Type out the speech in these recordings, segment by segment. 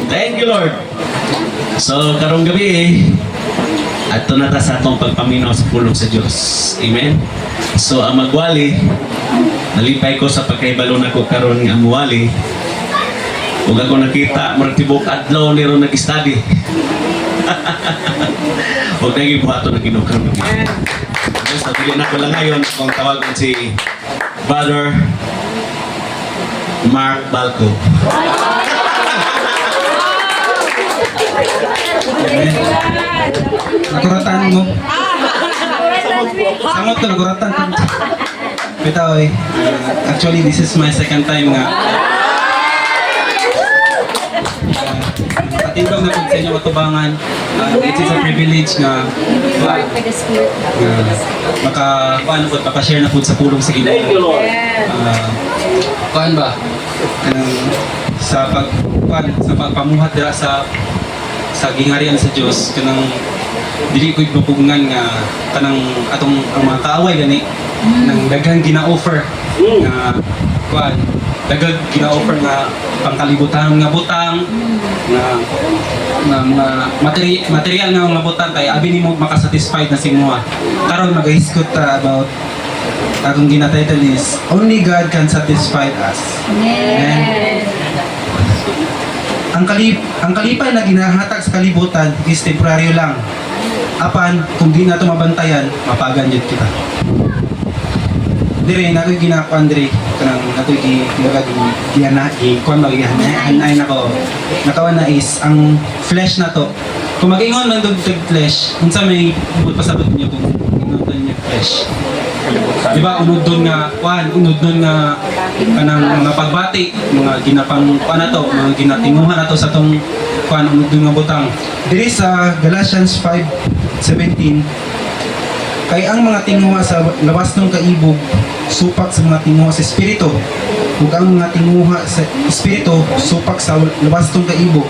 Thank you, Lord. So, karong gabi ato na ta sa atong pagpaminaw sa pulong sa Dios. Amen. So, ang magwali, nalipay ko sa pagkaibalo na ko karon nga amwali. Ug ako nakita murag tibok adlaw ni ron nag-study. Ug nagibuhaton na Ginoo karon gabi. So, dili na ko lang ngayon kung tawagan si Brother Mark Balco. Nakuratan mo. Samot ko nakuratan ko. Bitaw eh. Actually, this is my second time nga. Katindog na po sa inyo matubangan. It is a privilege nga maka-share na po sa pulong sa Ginoo. Kuan ba? Sa pagpamuhat dira sa gingarian sa Dios kanang dili ko ibupugngan nga kanang atong ang mga kaaway gani nang daghang gina-offer nga kuan daghang gina-offer nga pangkalibutan nga butang nga mga material nga mga butang kay abi nimo makasatisfied na simuha karon magahiskot ta about akong gina-title is Only God Can Satisfy Us. Amen. Ang kalipay na ginahatag sa kalibutan is temporaryo lang. Apan, kung di na ito mabantayan, mapagan yun kita. Dire, nako'y ginakuan dire. Kanang nako'y hanay na ko. Nakawan na is, ang flesh na to. Kung mag-ingon man doon flesh, kung sa may pasabot niyo kung inutan niyo flesh. Diba, unod doon nga, unod doon nga kanang mga pagbati, mga ginapang na to, mga ginatinguhan na to sa tong unod doon nga butang. Diri sa Galatians 5:17, kay ang mga tinguha sa lawas ng kaibog, supak sa mga tinguha sa espiritu, ug ang mga tinguha sa espiritu, supak sa lawas ng kaibog.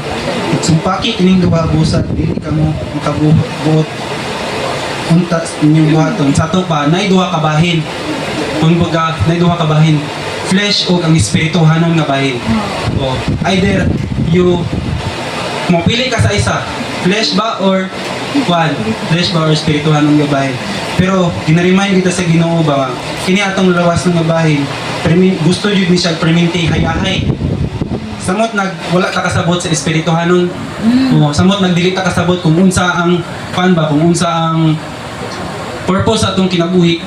Ug sumpaki kining duha busa, dili kamo makabuot unta inyong buhaton. Sa to pa, nay duha ka bahin. Kung baga, nay duha ka bahin. Flesh o ang espirituhanon nga bahin. O, either you mapili ka sa isa, flesh ba or kwan? Flesh ba or espirituhanon nga bahin? Pero, ginaremind dito sa Ginoo ba, kini atong lawas ng nga bahin, gusto yun ni siya perminti hayahay. Samot wala ta kasabot sa espirituhanon. O, samot nagdili ta kasabot kung unsa ang kung unsa ang purpose atong kinabuhi,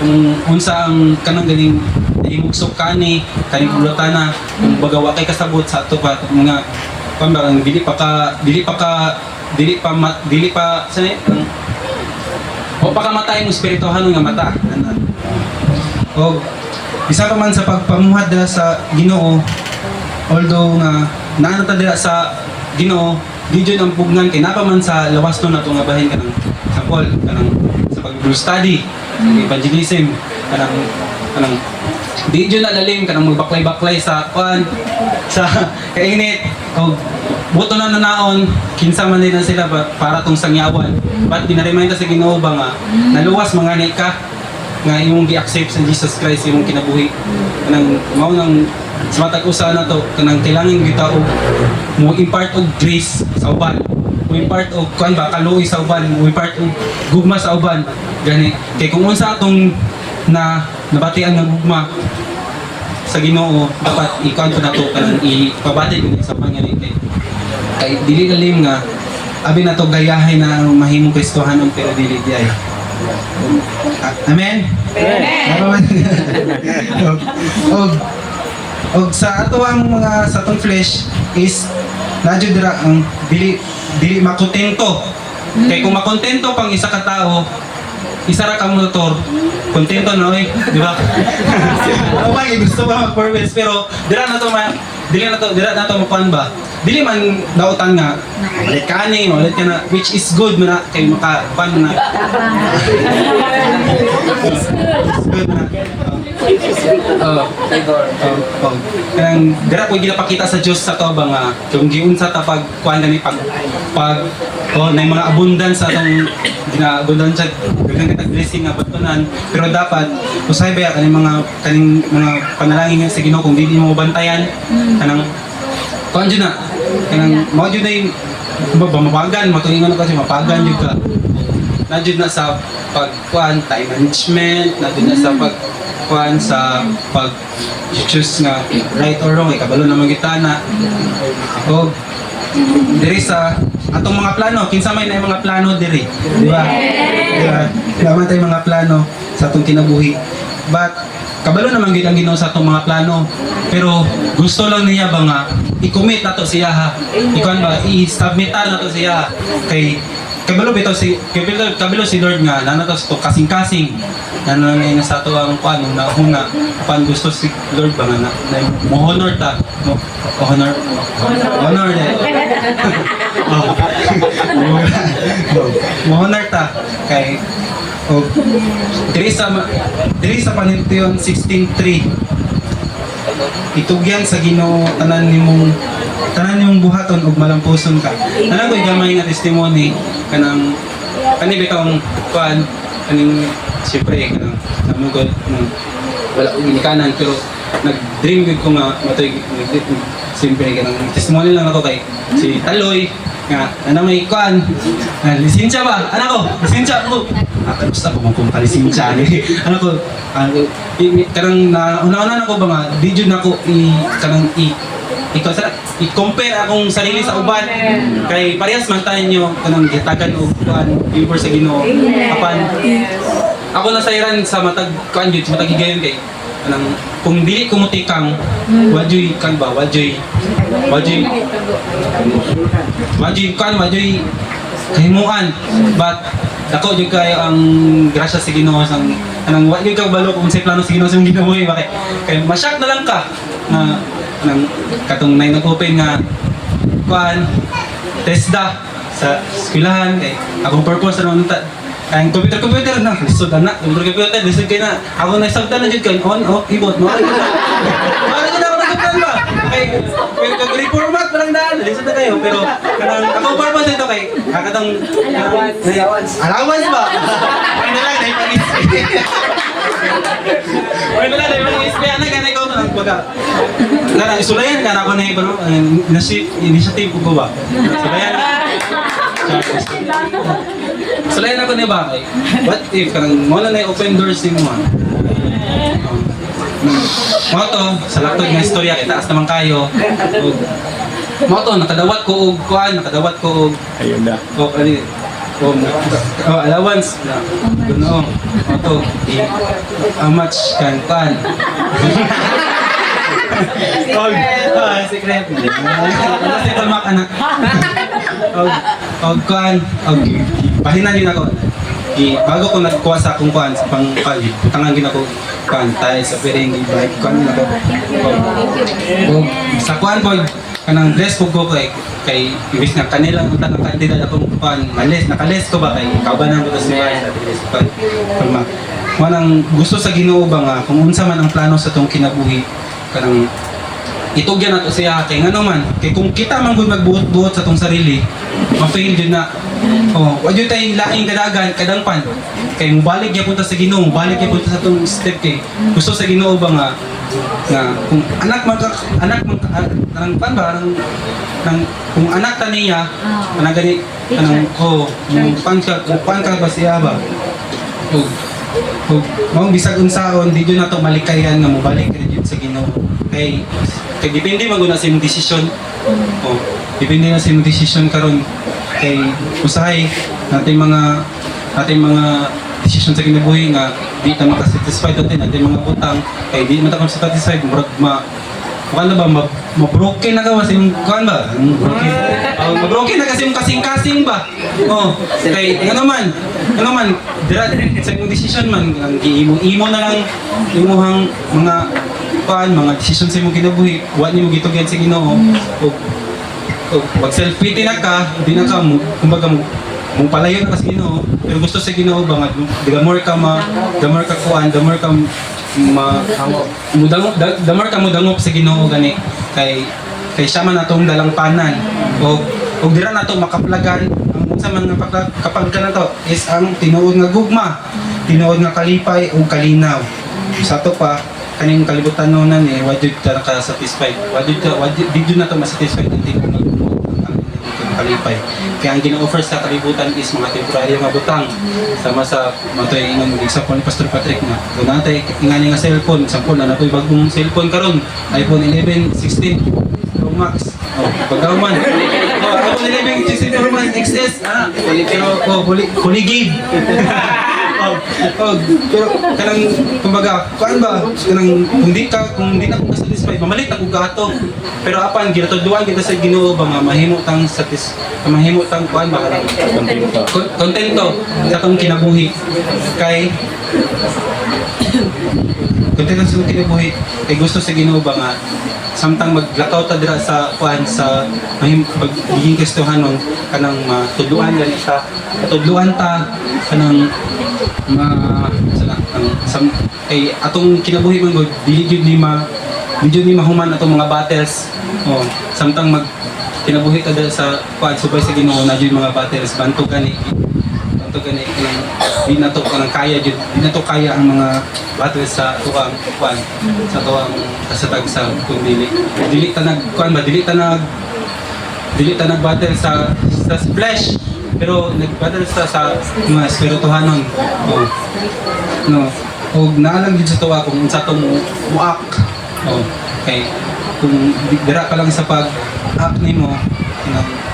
kung unsa ang kanang ganing imugsok kaning ulotana, kung bagawa kay kasabot sa ato pa mga dili pa sani o pakamatay mo espirituhanon nga mata. O isa pa man sa pagpamuhat dira sa Ginoo, although nga naano ta dira sa Ginoo, di jud ang pugnan kay napa man sa lawas no nato nga bahin kanang sa Paul kanang sa pag-Bible study, evangelism, kanang di jud na lalim kanang magbaklay-baklay sa kwan sa kainit o buto na nanaon kinsa man din na sila para tong sangyawan. But ginaremind ta sa Ginoo ba nga naluwas mangani ka nga imong gi-accept sa Jesus Christ imong kinabuhi kanang mao nang sa matag usa na to kanang kailangan kita og mo impart og grace sa uban, mo impart og kuan ba kaluoy sa uban, mo impart og gugma sa uban gani kay kung unsa atong nabatian nga gugma sa Ginoo dapat ikuan ko nato kanang ipabati ko sa pangani kay dili lalim nga abi na to gayahay na mahimong Kristohanon pero dili diay. Amen. Amen. Og sa ato ang mga sa atong flesh is nadyo dira ang dili makontento. Kay kung makontento pang isa ka tao, isa ra ka motor, kontento na oy, di ba? Ano ba gusto ba mag-purpose pero dira na to makuan ba? Dili man dautan nga malit ka ni, malit ka na, which is good na kay makapan na. Good na. Kanang dira ko ginapakita sa Dios sa to ba nga kung giunsa ta pag kuan gani pag nay mga abundance sa atong gina-abundance daghang kitag blessing nga batunan pero dapat usay ba kaning mga panalangin nga sa Ginoo kung dili mo bantayan kanang kuan jud na kanang mao jud na yung mapagan matuingon kasi mapagan jud ka. Na jud na sa pagkuan time management, na jud na sa pagkuan sa pag choose nga right or wrong kabalo na magitana. Ako diri sa atong mga plano, kinsa may na mga plano diri, di ba? Di ba? Naman tayo mga plano sa atong kinabuhi. But kabalo naman gid ang Ginoo sa atong mga plano. Pero gusto lang niya ba nga i-commit nato siya ha. Ikuan ba i-submit nato siya kay kabalo bitaw kabalo si Lord nga nana to sa kasing-kasing. Nanay na sa ato ang kuan na una pan gusto si Lord ba nga na mo honor ta honor mo honor ta kay diri sa Panition 16:3 itugyan sa Ginoo tanan nimong buhaton ug malampuson ka. Tanan ko'y gamay nga testimony kanang kani bitong kuan kaning siyempre kanang namugod wala ko ginikanan pero nag-dream gud ko nga matoy siyempre kanang testimony lang ako kay si Taloy nga ana may kuan lisensya ba anak ko lisensya ko basta ko kung lisensya ni anak ko kanang una-una na ko ba nga di jud nako i-compare akong sarili sa uban kay parehas man tayo nyo kanang gitagan o kuan favor sa Ginoo apan ako nasayran sa matag kuan jud matag higayon kay kanang kung dili ko mutikang wajoy kan ba wajoy kahimuan but dako jud kayo ang grasya sa Ginoo sang kanang wa jud ka balo kung sa plano sa Ginoo sa ginabuhi ba kay masyak na lang ka na nang katong nay nag-open nga kuan TESDA sa eskwelahan kay akong purpose ano ang computer na lisod na computer lisod kay na ako nagsabtan na jud kay on off keyboard mo ano jud ako nagsabtan ba kay reformat parang daan lisod na kayo pero kanang akong purpose ito kay katong allowance ba ay na lang dai pangis ay na lang dai pangis kaya na ganay ko nang baga na isulayan ka na ako na ibang initiative ko ba isulayan sulayan ako ni Bakay. What if kanang mo na open doors ni mo? Mo to sa laktod nga istorya kay taas naman kayo. Mo to nakadawat ko og kuan, nakadawat ko og Ayun na. o ani allowance na kuno. Mo to how much kan kuan? Secret. Kasi tamak anak. Og kuan, og pahinan din ako. Bago ko nagkuha sa akong kuan sa pangkali, tangan gid ako kuan tayo sa pering bike kuan din ako. Og sa kuan boy kanang dress ko kay ibis nga kanila ang tanang kandidat akong kuan males nakales ko ba kay kabanan ko sa bahay sa dress kuan. Manang gusto sa Ginoo ba nga kung unsa man ang plano sa tong kinabuhi kanang itugyan nato siya kay ngano man kay kung kita man gud magbuot-buot sa tong sarili ma-fail jud na wa jud tay laing kadagan kadangpan kay mubalik gyapon ta sa Ginoo mubalik gyapon ta sa tong step kay gusto sa Ginoo ba nga kung anak man nang pan ba nang kung anak ta niya ana gani kanang pan ka ba siya ba mao bisag unsaon di jud nato malikayan nga mobalik jud sa Ginoo kay depende maguna sa imong desisyon depende na sa imong desisyon karon kay usahay nating mga desisyon sa kinabuhi nga di ta makasatisfied natin mga utang kay di man ta satisfied murag kuan na ba ma-broken na ka sa imong kuan ba broken ma-broken na kasi imong kasing-kasing ba kay ano man dira sa imong decision man ang imo na lang imong mga kuan mga decision sa imong kinabuhi wa nimo gitugan sa Ginoo pag self-pity na ka di na ka kumbaga mong palayo na kasi Ginoo pero gusto sa Ginoo ba nga the more ka kuan the more ka mudangop sa Ginoo gani kay siya man atong dalampanan o dira nato makaplagan ang unsa man nga kapag ka na to is ang tinuod nga gugma tinuod nga kalipay o kalinaw sa to pa kaning kalibutan nonan wajud ka naka-satisfied wajud na to ma-satisfied ang tinuod nga gugma kalipay. Kaya ang gina-offer sa kalibutan is mga temporary nga butang. Sama sa matoy ingon example ni Pastor Patrick na kung natay ingani nga cellphone, example na napoy bagong cellphone karon, iPhone 11, 16 Pro Max. Pagkauman. iPhone 11, 16 Pro Max XS. Pero fully gave. Pero kanang kumbaga, kuan ba? Kanang kung di na ko satisfied, mamalit ako gato. Pero apan ginatudluan kita sa Ginoo ba nga mahimo tang mahimo tang kuan ba kanang kontento sa tong kinabuhi kay kontento sa tong kinabuhi kay gusto sa Ginoo ba nga samtang maglakaw ta dira sa kuan sa pagiging Kristohanon kanang matudluan gani ta matudluan ta kanang kay atong kinabuhi man gud dili jud ni mahuman atong mga battles samtang kinabuhi ta dira sa kuan subay sa Ginoo na jud mga battles banto gani di na to kanang kaya jud di na to kaya ang mga battles sa tuwang kuan sa tuwang kasatag sa kung dili ta nag kuan ba dili ta nag battle sa flesh pero nag-battle sa mga espirituhanon no og naalang gid sa tuwa kung unsa tong muak kay kung dira ka lang sa pag-act nimo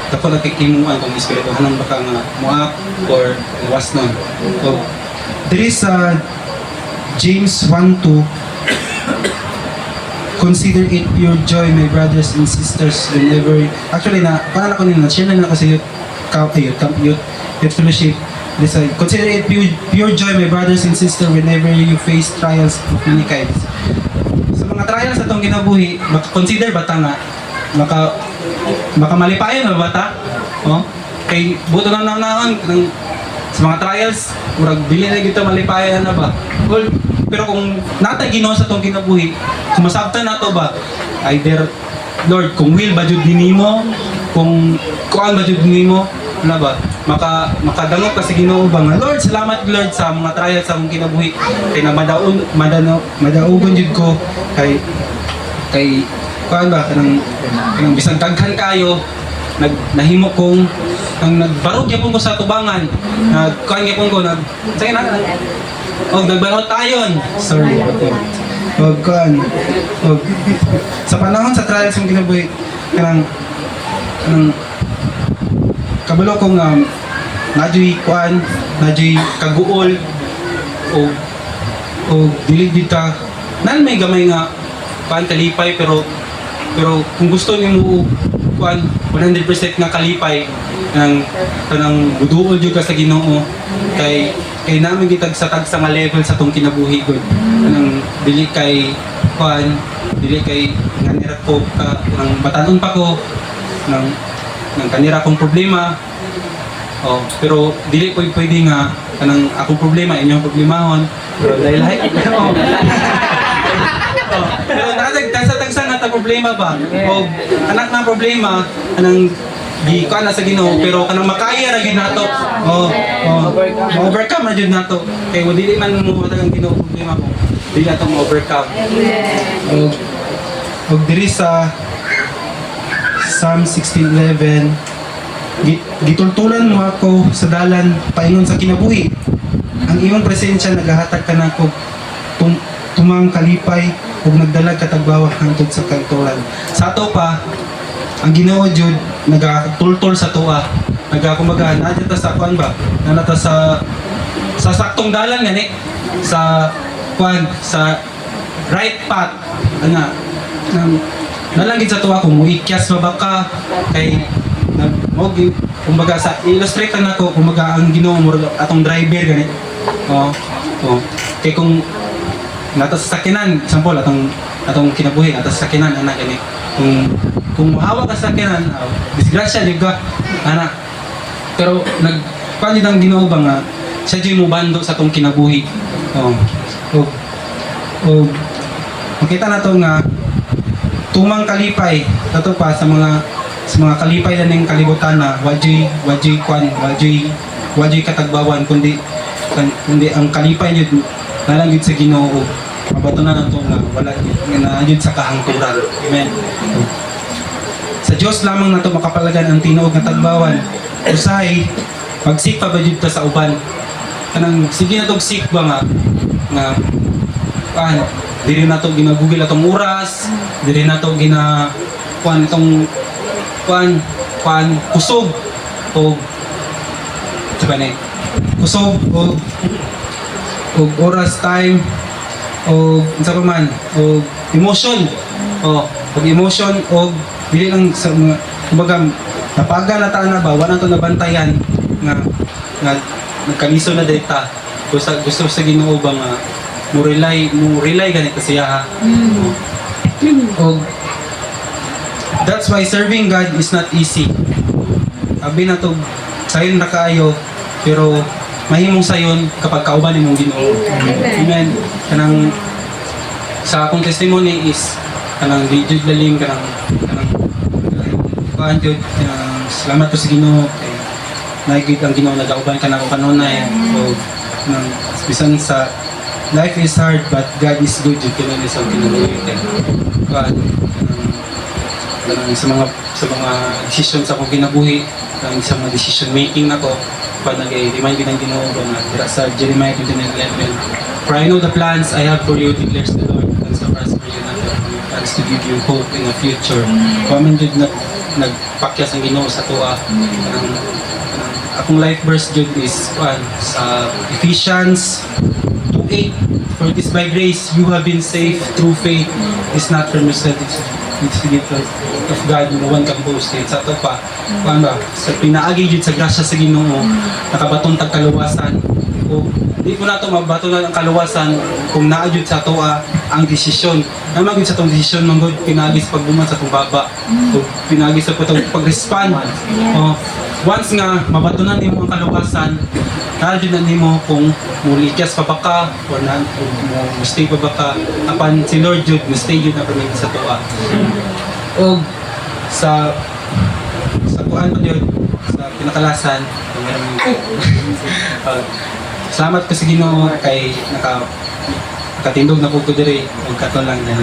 dapat nakikimuan kung espirituhanon baka nga muak or was nun. So, there is James 1:2. Consider it pure joy, my brothers and sisters, whenever actually paano ako nila share na kasi youth fellowship. Consider it pure joy, my brothers and sisters, whenever you face trials of many kinds. Sa mga trials atong kinabuhi, consider bata nga baka malipayon ba bata? Kay buto na naon sa mga trials, murag dili na kita malipayon na ba? Well, pero kung natay Ginoo sa tong kinabuhi, kung masabtan nato ba, either Lord, kung will ba jud dinimo, kung kuan ba jud dinimo, na ba? Makadangop ka sa Ginoo ba nga, Lord, salamat Lord sa mga trials sa akong kinabuhi. Kay na madaugon jud ko kay kuan ba kanang bisang daghan kayo nahimo kong nagbarog gyapon ko sa tubangan kuan gyapon ko sige na nagbarog tayon sorry kuan sa panahon sa trials yung kinabuhi kanang kabalo kong nadyoy kuan nadyoy kaguol o dili dita nan may gamay nga kuan kalipay pero kung gusto niyo kuan 100% nga kalipay kanang buduol jud ka sa Ginoo kay namin gitag sa tagsa nga level sa tong kinabuhi gud kanang dili kay kuan dili kay nanira ko nang batanon pa ko nang kanira kong problema pero dili ko pwede nga kanang akong problema inyong problemahon pero dahil pero tagsa nga ta problema ba o anak na problema kanang di ko na sa Ginoo pero kanang makaya ra gyud nato overcome ra gyud nato kay dili man mo matagang Ginoo problema mo dili nato mo overcome og diri sa Psalm 16:11 gitultulan mo ako sa dalan paingon sa kinabuhi ang imong presensya nagahatag kanako tumang kalipay ug nagdalag katagbawa hangtod sa kanturan. Sa ato pa, ang Ginoo jud nagatultol sa tuwa. Nagakumaga na ta sa kuan ba? Nanata sa saktong dalan gani sa kuan sa right path ana nalangit sa tuwa kung muikyas ba baka kay kumbaga sa illustrate na nako kumbaga ang Ginoo mo atong driver gani. Kay kung nata sa sakinan, example atong kinabuhi nata sa sakinan ana gani kung mahawa ka sa sakinan disgrasya di ka ana pero nagpanid ang Ginoo ba nga siya jud mo bando sa atong kinabuhi makita nato nga tumang kalipay nato pa sa mga kalipay na ning kalibutan na wajoy katagbawan kundi ang kalipay jud nalang gid sa Ginoo mabato na nato nga wala na jud sa kahangturan amen Sa Dios lamang nato makapalagan ang tinuod nga tagbawan. Usahay pagsik pa ba jud ta sa uban. Kanang sige na tog sik ba nga diri na to ginagugil atong oras, diri na to itong kusog o diba na kusog o oras time o unsa pa man o emotion o emotion o dili lang sa mga kumbaga napaga na ta na ba wala to nabantayan nga nagkaliso na data gusto sa Ginoo ba nga mo rely ganito siya ha o that's why serving God is not easy. Abi na to sayon ra kaayo pero mahimong sayon kapag kauban nimong Ginoo. Amen. Kanang sa akong testimony is kanang di jud lalim kanang kuan jud salamat po sa Ginoo kay naigid ang Ginoo nagauban kanang kanunay o nang bisan sa life is hard but God is good jud kanang sa Ginoo kay kuan sa mga decision sa akong kinabuhi sa mga decision making nako pa nag-remind din ng Ginoo na dira sa Jeremiah 29:11 for I know the plans I have for you declares the Lord plans to prosper you not plans to give you hope in the future kaman jud nagpakyas ang Ginoo sa tuwa akong life verse jud is sa Ephesians 2:8 for it is by grace you have been saved through faith is not from yourself it's the gift of God no one can boast it sa to pa sa pinaagi jud sa grasya sa Ginoo nakabatong tagkaluwasan o di po nato mabato na ang kaluwasan kung naa jud sa toa ang desisyon naman jud sa tong desisyon manggod pinaagi sa pagbuman sa tong baba o pinaagi sa pag-respond o once nga mabatunan nimo ang kaluwasan kaya jud na nimo kung mulikas pa ba ka or na mo stay pa ba ka apan si Lord jud mo stay jud na permit sa toa o sa kuan pa jud sa pinakalasan salamat ko sa Ginoo kay nakatindog na po ko diri ug kato lang na